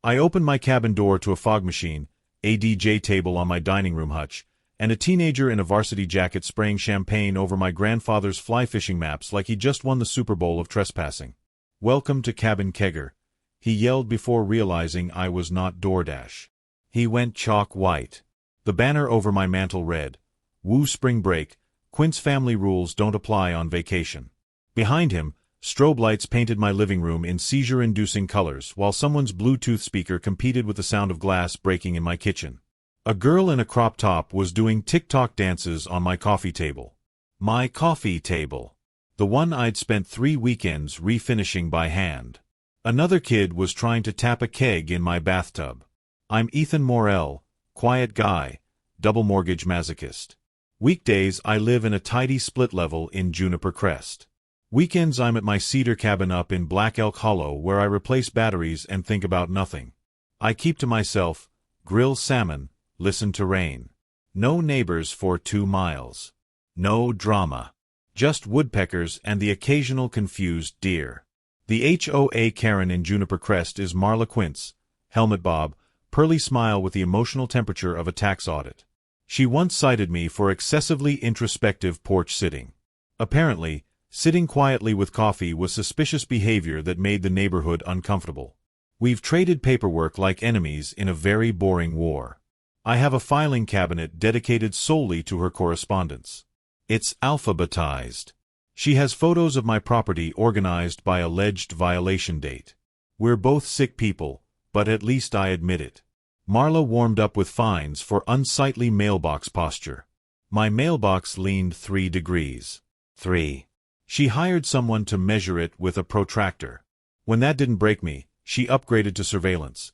I opened my cabin door to a fog machine, a DJ table on my dining room hutch, and a teenager in a varsity jacket spraying champagne over my grandfather's fly fishing maps like he just won the Super Bowl of trespassing. "Welcome to Cabin Kegger," he yelled before realizing I was not DoorDash. He went chalk white. The banner over my mantel read, "Woo Spring Break, Quint's family rules don't apply on vacation." Behind him, strobe lights painted my living room in seizure-inducing colors while someone's Bluetooth speaker competed with the sound of glass breaking in my kitchen. A girl in a crop top was doing TikTok dances on my coffee table. My coffee table. The one I'd spent 3 weekends refinishing by hand. Another kid was trying to tap a keg in my bathtub. I'm Ethan Morrell, quiet guy, double mortgage masochist. Weekdays I live in a tidy split level in Juniper Crest. Weekends I'm at my cedar cabin up in Black Elk Hollow where I replace batteries and think about nothing. I keep to myself, grill salmon, listen to rain. No neighbors for 2 miles. No drama. Just woodpeckers and the occasional confused deer. The HOA Karen in Juniper Crest is Marla Quince, helmet bob, pearly smile with the emotional temperature of a tax audit. She once cited me for excessively introspective porch sitting. Apparently, sitting quietly with coffee was suspicious behavior that made the neighborhood uncomfortable. We've traded paperwork like enemies in a very boring war. I have a filing cabinet dedicated solely to her correspondence. It's alphabetized. She has photos of my property organized by alleged violation date. We're both sick people, but at least I admit it. Marla warmed up with fines for unsightly mailbox posture. My mailbox leaned 3 degrees. 3. She hired someone to measure it with a protractor. When that didn't break me, she upgraded to surveillance.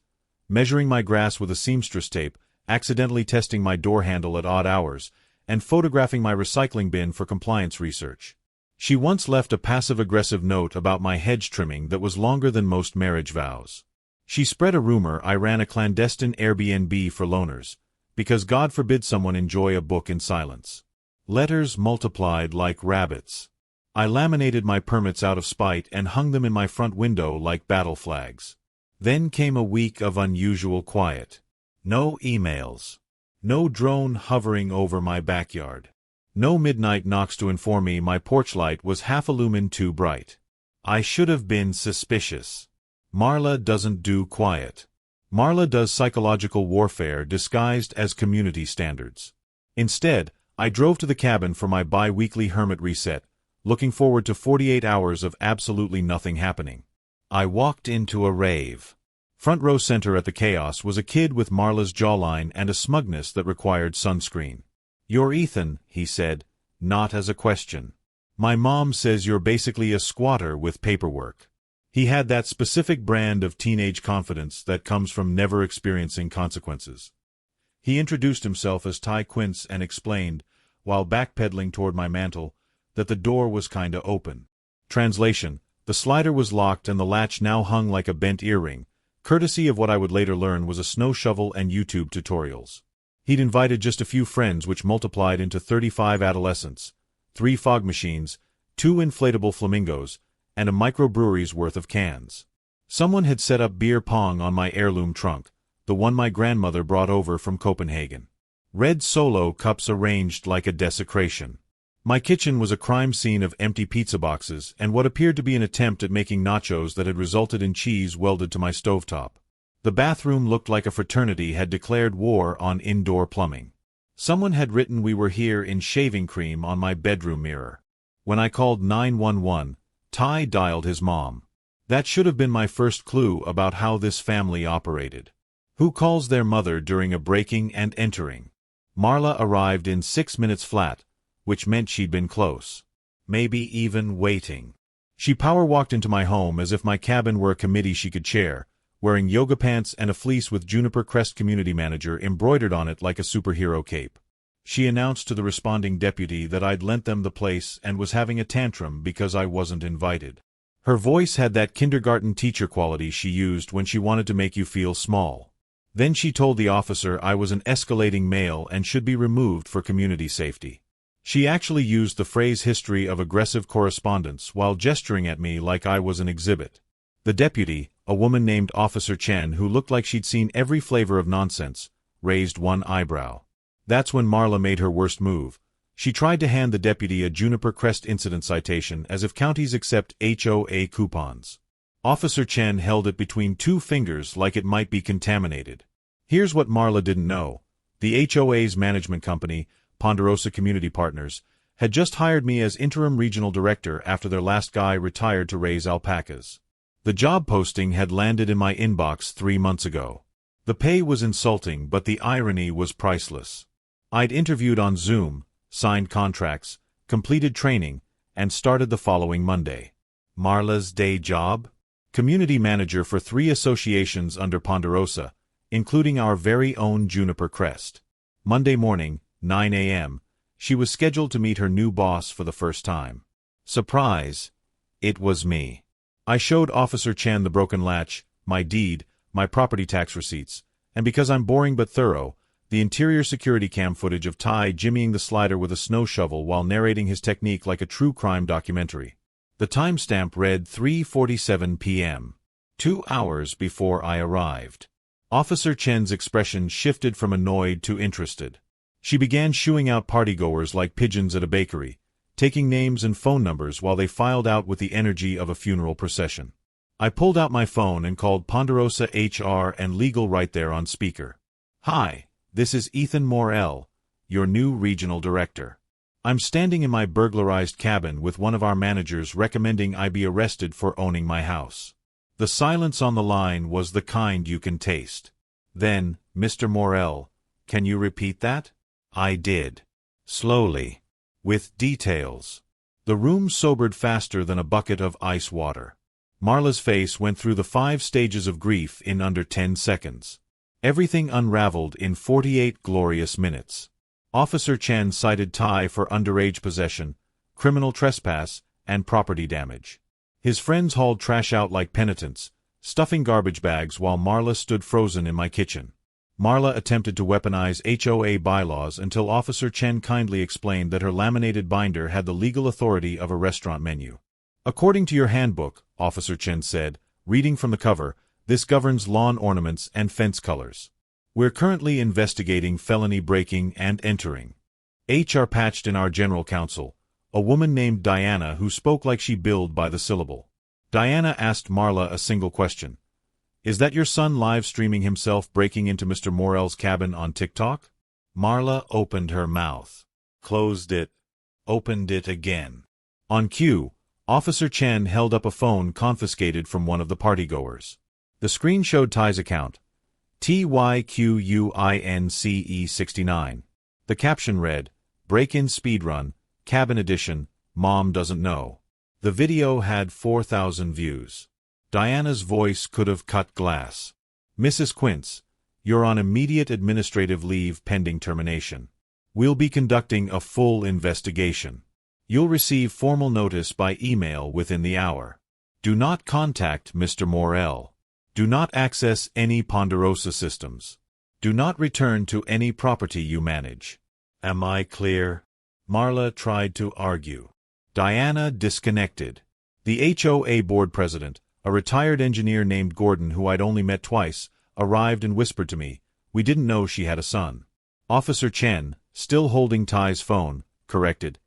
Measuring my grass with a seamstress tape, accidentally testing my door handle at odd hours, and photographing my recycling bin for compliance research. She once left a passive-aggressive note about my hedge trimming that was longer than most marriage vows. She spread a rumor I ran a clandestine Airbnb for loners, because God forbid someone enjoy a book in silence. Letters multiplied like rabbits. I laminated my permits out of spite and hung them in my front window like battle flags. Then came a week of unusual quiet. No emails. No drone hovering over my backyard. No midnight knocks to inform me my porch light was half a lumen too bright. I should have been suspicious. Marla doesn't do quiet. Marla does psychological warfare disguised as community standards. Instead, I drove to the cabin for my bi-weekly hermit reset, looking forward to 48 hours of absolutely nothing happening. I walked into a rave. Front row center at the chaos was a kid with Marla's jawline and a smugness that required sunscreen. "You're Ethan," he said, not as a question. "My mom says you're basically a squatter with paperwork." He had that specific brand of teenage confidence that comes from never experiencing consequences. He introduced himself as Ty Quince and explained, while backpedaling toward my mantel, that the door was kinda open. Translation: the slider was locked and the latch now hung like a bent earring, courtesy of what I would later learn was a snow shovel and YouTube tutorials. He'd invited just a few friends which multiplied into 35 adolescents, 3 fog machines, 2 inflatable flamingos, and a microbrewery's worth of cans. Someone had set up beer pong on my heirloom trunk, the one my grandmother brought over from Copenhagen. Red Solo cups arranged like a desecration. My kitchen was a crime scene of empty pizza boxes and what appeared to be an attempt at making nachos that had resulted in cheese welded to my stovetop. The bathroom looked like a fraternity had declared war on indoor plumbing. Someone had written we were here in shaving cream on my bedroom mirror. When I called 911, Ty dialed his mom. That should have been my first clue about how this family operated. Who calls their mother during a breaking and entering? Marla arrived in 6 minutes flat, which meant she'd been close. Maybe even waiting. She power-walked into my home as if my cabin were a committee she could chair, wearing yoga pants and a fleece with Juniper Crest Community Manager embroidered on it like a superhero cape. She announced to the responding deputy that I'd lent them the place and was having a tantrum because I wasn't invited. Her voice had that kindergarten teacher quality she used when she wanted to make you feel small. Then she told the officer I was an escalating male and should be removed for community safety. She actually used the phrase history of aggressive correspondence while gesturing at me like I was an exhibit. The deputy, a woman named Officer Chen who looked like she'd seen every flavor of nonsense, raised one eyebrow. That's when Marla made her worst move. She tried to hand the deputy a Juniper Crest incident citation as if counties accept HOA coupons. Officer Chen held it between two fingers like it might be contaminated. Here's what Marla didn't know. The HOA's management company, Ponderosa Community Partners, had just hired me as interim regional director after their last guy retired to raise alpacas. The job posting had landed in my inbox 3 months ago. The pay was insulting, but the irony was priceless. I'd interviewed on Zoom, signed contracts, completed training, and started the following Monday. Marla's day job? Community manager for 3 associations under Ponderosa, including our very own Juniper Crest. Monday morning, 9 a.m., she was scheduled to meet her new boss for the first time. Surprise! It was me. I showed Officer Chen the broken latch, my deed, my property tax receipts, and because I'm boring but thorough, the interior security cam footage of Ty jimmying the slider with a snow shovel while narrating his technique like a true crime documentary. The timestamp read 3:47 p.m., 2 hours before I arrived. Officer Chen's expression shifted from annoyed to interested. She began shooing out partygoers like pigeons at a bakery, taking names and phone numbers while they filed out with the energy of a funeral procession. I pulled out my phone and called Ponderosa HR and Legal right there on speaker. "Hi, this is Ethan Morrell, your new regional director. I'm standing in my burglarized cabin with one of our managers recommending I be arrested for owning my house." The silence on the line was the kind you can taste. "Then, Mr. Morrell, can you repeat that?" I did. Slowly. With details. The room sobered faster than a bucket of ice water. Marla's face went through the 5 stages of grief in under 10 seconds. Everything unraveled in 48 glorious minutes. Officer Chen cited Ty for underage possession, criminal trespass, and property damage. His friends hauled trash out like penitents, stuffing garbage bags while Marla stood frozen in my kitchen. Marla attempted to weaponize HOA bylaws until Officer Chen kindly explained that her laminated binder had the legal authority of a restaurant menu. "According to your handbook," Officer Chen said, reading from the cover, "this governs lawn ornaments and fence colors. We're currently investigating felony breaking and entering." HR patched in our general counsel, a woman named Diana who spoke like she billed by the syllable. Diana asked Marla a single question. "Is that your son live streaming himself breaking into Mr. Morrell's cabin on TikTok?" Marla opened her mouth, closed it, opened it again. On cue, Officer Chen held up a phone confiscated from one of the partygoers. The screen showed Ty's account, TYQUINCE69. The caption read, "Break-in speedrun, cabin edition, mom doesn't know." The video had 4,000 views. Diana's voice could have cut glass. "Mrs. Quince, you're on immediate administrative leave pending termination. We'll be conducting a full investigation. You'll receive formal notice by email within the hour. Do not contact Mr. Morrell. Do not access any Ponderosa systems. Do not return to any property you manage." Am I clear? Marla tried to argue. Diana disconnected. The HOA board president, a retired engineer named Gordon who I'd only met twice, arrived and whispered to me, "We didn't know she had a son." Officer Chen, still holding Ty's phone, corrected,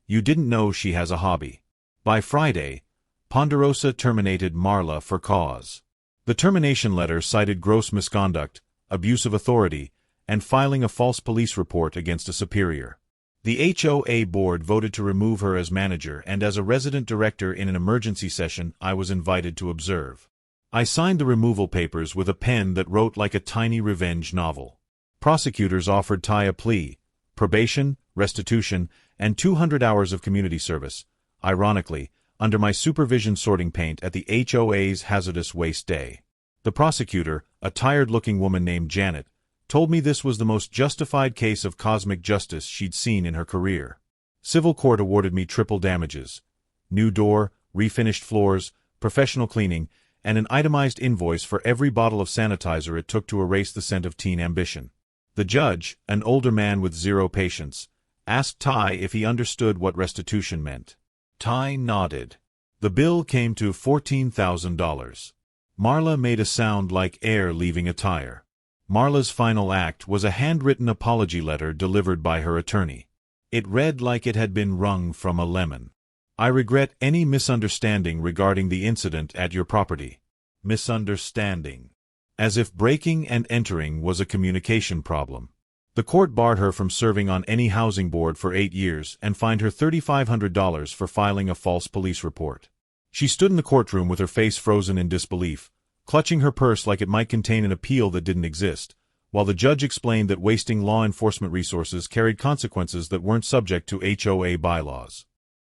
"You didn't know she has a hobby." By Friday, Ponderosa terminated Marla for cause. The termination letter cited gross misconduct, abuse of authority, and filing a false police report against a superior. The HOA board voted to remove her as manager, and as a resident director in an emergency session, I was invited to observe. I signed the removal papers with a pen that wrote like a tiny revenge novel. Prosecutors offered Ty a plea, probation, restitution, and 200 hours of community service, ironically, under my supervision sorting paint at the HOA's hazardous waste day. The prosecutor, a tired-looking woman named Janet, told me this was the most justified case of cosmic justice she'd seen in her career. Civil court awarded me triple damages: new door, refinished floors, professional cleaning, and an itemized invoice for every bottle of sanitizer it took to erase the scent of teen ambition. The judge, an older man with zero patience, asked Ty if he understood what restitution meant. Ty nodded. The bill came to $14,000. Marla made a sound like air leaving a tire. Marla's final act was a handwritten apology letter delivered by her attorney. It read like it had been wrung from a lemon. I regret any misunderstanding regarding the incident at your property. Misunderstanding. As if breaking and entering was a communication problem. The court barred her from serving on any housing board for 8 years and fined her $3,500 for filing a false police report. She stood in the courtroom with her face frozen in disbelief, clutching her purse like it might contain an appeal that didn't exist, while the judge explained that wasting law enforcement resources carried consequences that weren't subject to HOA bylaws.